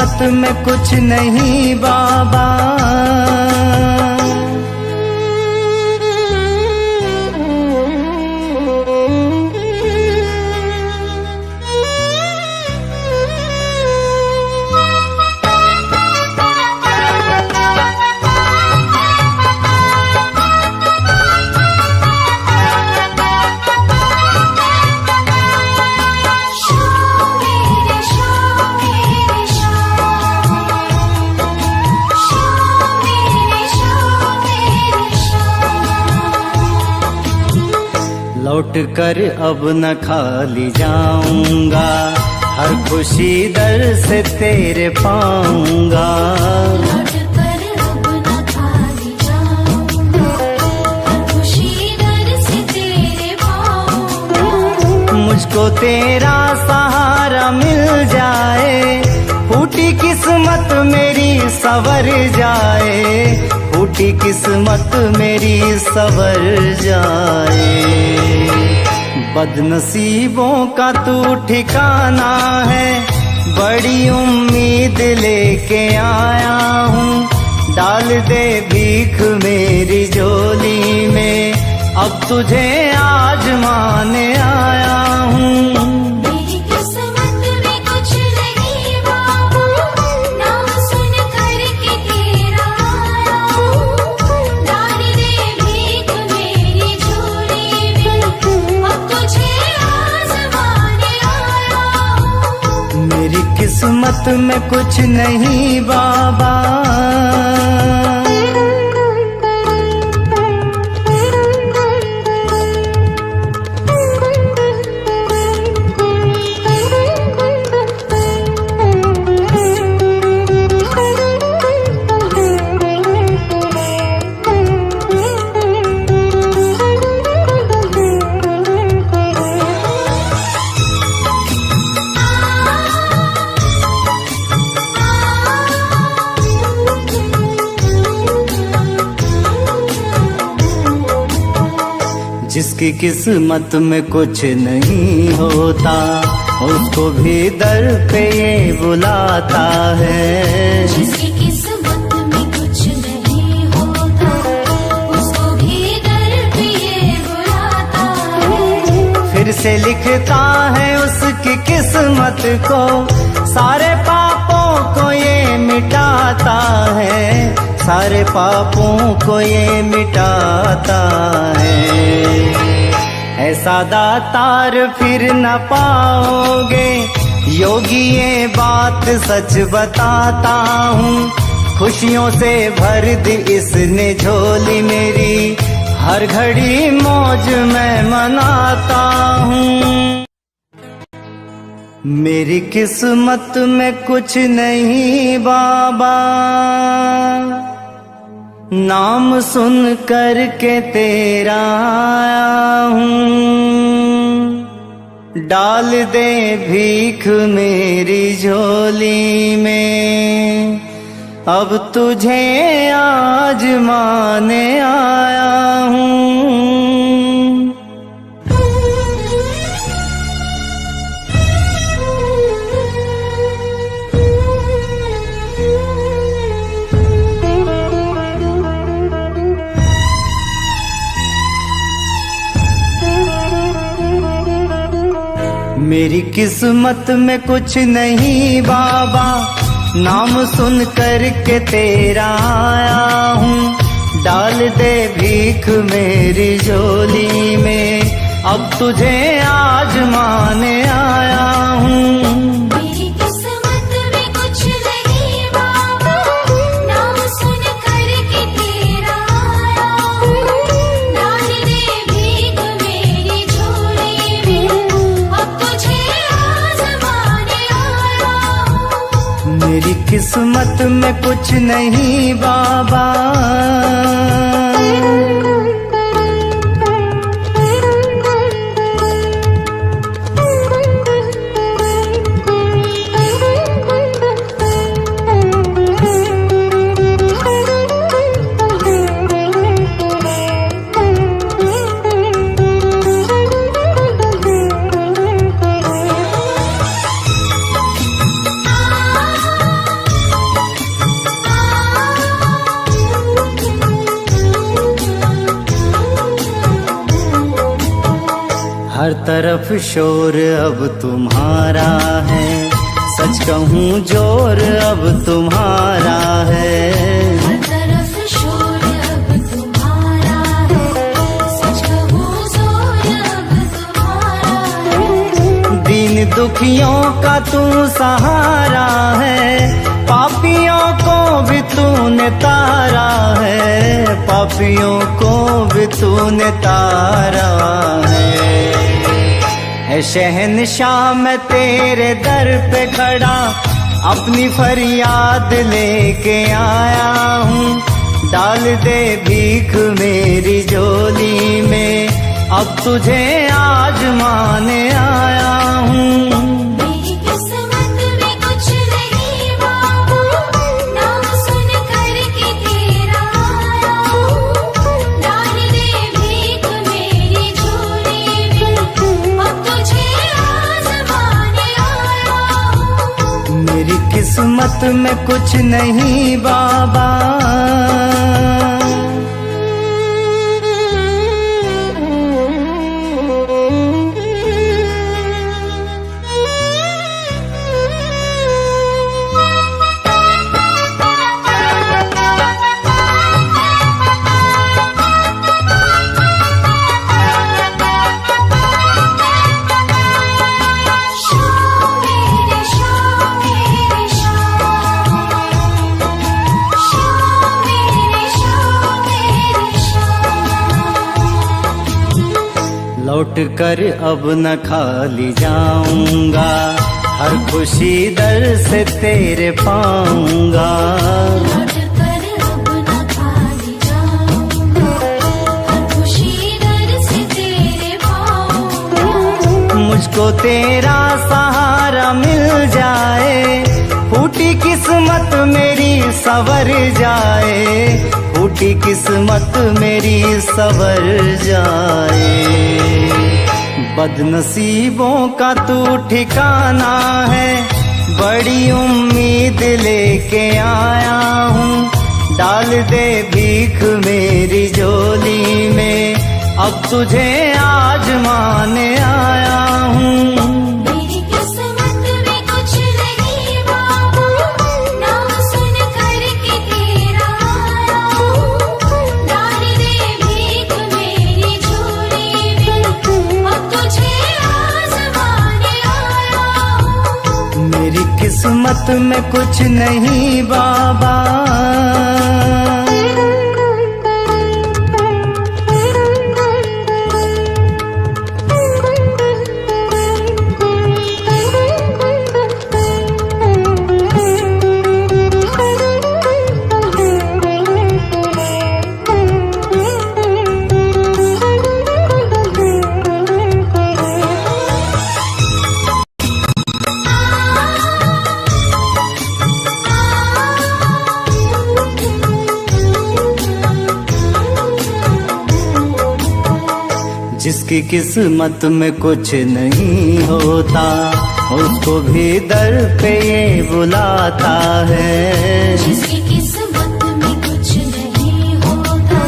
किस्मत में कुछ नहीं बाबा। लौट कर अब न खाली जाऊंगा, हर खुशी दर से तेरे पाऊंगा। लौट कर अब न खाली जाऊंगा, हर खुशी दर से तेरे पाऊंगा। मुझको तेरा सहारा मिल जाए, फूटी किस्मत मेरी संवर जाए, फूटी किस्मत मेरी संवर जाए। बदनसीबों का तू ठिकाना है, बड़ी उम्मीद लेके आया हूँ। डाल दे भीख मेरी झोली में, अब तुझे आजमाने आया हूँ। मेरी किस्मत में कुछ नहीं बाबा, नाम सुन कर के तेरा आया हूँ। डाल दे भीख मेरी झोली में, अब तुझे आजमाने आया हूँ। मेरी किस्मत में कुछ नहीं बाबा। जिसकी किस्मत में कुछ नहीं होता, उसको भी दर पे ये बुलाता है। जिसकी किस्मत में कुछ नहीं होता, उसको भी दर पे ये बुलाता है। फिर से लिखता है उसकी किस्मत को, सारे पापों को ये मिटाता है, सारे पापों को ये मिटाता है। ऐसा दातार फिर न पाओगे, योगी ये बात सच बताता हूँ। खुशियों से भर दी इसने झोली मेरी, हर घड़ी मौज मैं मनाता हूँ। मेरी किस्मत में कुछ नहीं बाबा, नाम सुन कर के तेरा आया हूँ। डाल दे भीख मेरी झोली में, अब तुझे आजमाने आया हूँ। मेरी किस्मत में कुछ नहीं बाबा, नाम सुन कर के तेरा आया हूँ। डाल दे भीख मेरी झोली में, अब तुझे आजमाने आया हूँ। मेरी किस्मत में कुछ नहीं बाबा, नाम सुन कर के तेरा आया हूँ। डाल दे भीख मेरी झोली में, अब तुझे आजमाने आया हूँ। मेरी किस्मत में कुछ नहीं बाबा। तरफ शोर अब तुम्हारा है, सच कहूँ जोर अब तुम्हारा है। हर तरफ शोर अब तुम्हारा है, सच कहूँ जोर अब तुम्हारा है। दीन दुखियों का तू सहारा है, पापियों को भी तूने तारा है, पापियों को भी तूने तारा है। ऐ शहंशाह मैं तेरे दर पे खड़ा, अपनी फरियाद लेके आया हूँ। डाल दे भीख मेरी झोली में, अब तुझे आजमाने आया हूँ। मेरी किस्मत में कुछ नहीं बाबू, नाम सुन कर के तेरा आया हूँ। डाल दे भीख मेरी झोली में, अब तुझे आजमाने आया हूँ। मेरी किस्मत में कुछ नहीं बाबा, लौट कर अब न खाली जाऊंगा, हर खुशी दर से तेरे पाऊंगा। लौट कर अब न खाली जाऊंगा, हर खुशी दर से तेरे पाऊंगा। मुझको तेरा सहारा मिल जाए, फूटी किस्मत मेरी सवर जाए, फूटी किस्मत मेरी सवर जाए। बदनसीबों का तू ठिकाना है, बड़ी उम्मीद लेके आया हूँ। डाल दे भीख मेरी झोली में, अब तुझे आजमाने आया हूँ। मेरी किस्मत में कुछ नहीं बाबू, नाम सुन कर के तेरा आया हूँ। डाल दे भीख मेरी झोली में, अब तुझे आजमाने आया हूँ। मेरी किस्मत में कुछ नहीं बाबा। जिसकी किस्मत में कुछ नहीं होता, उसको भी दर पे ये बुलाता है। जिसकी किस्मत में कुछ नहीं होता,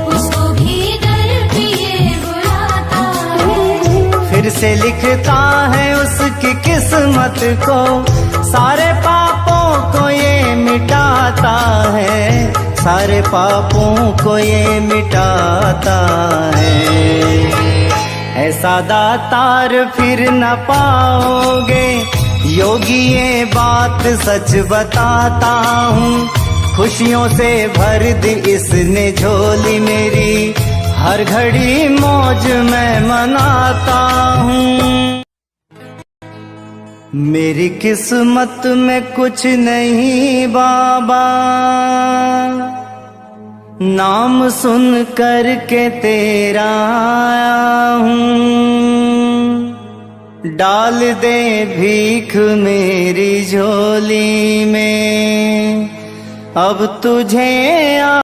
उसको भी दर पे ये बुलाता है। फिर से लिखता है उसकी किस्मत को, सारे पापों को ये मिटाता है, सारे पापों को ये मिटाता है। ऐसा दातार फिर न पाओगे, योगी ये बात सच बताता हूँ। खुशियों से भर दी इसने झोली मेरी, हर घड़ी मौज मैं मनाता हूँ। मेरी किस्मत में कुछ नहीं बाबा, नाम सुन कर के तेरा आया हूँ। डाल दे भीख मेरी झोली में, अब तुझे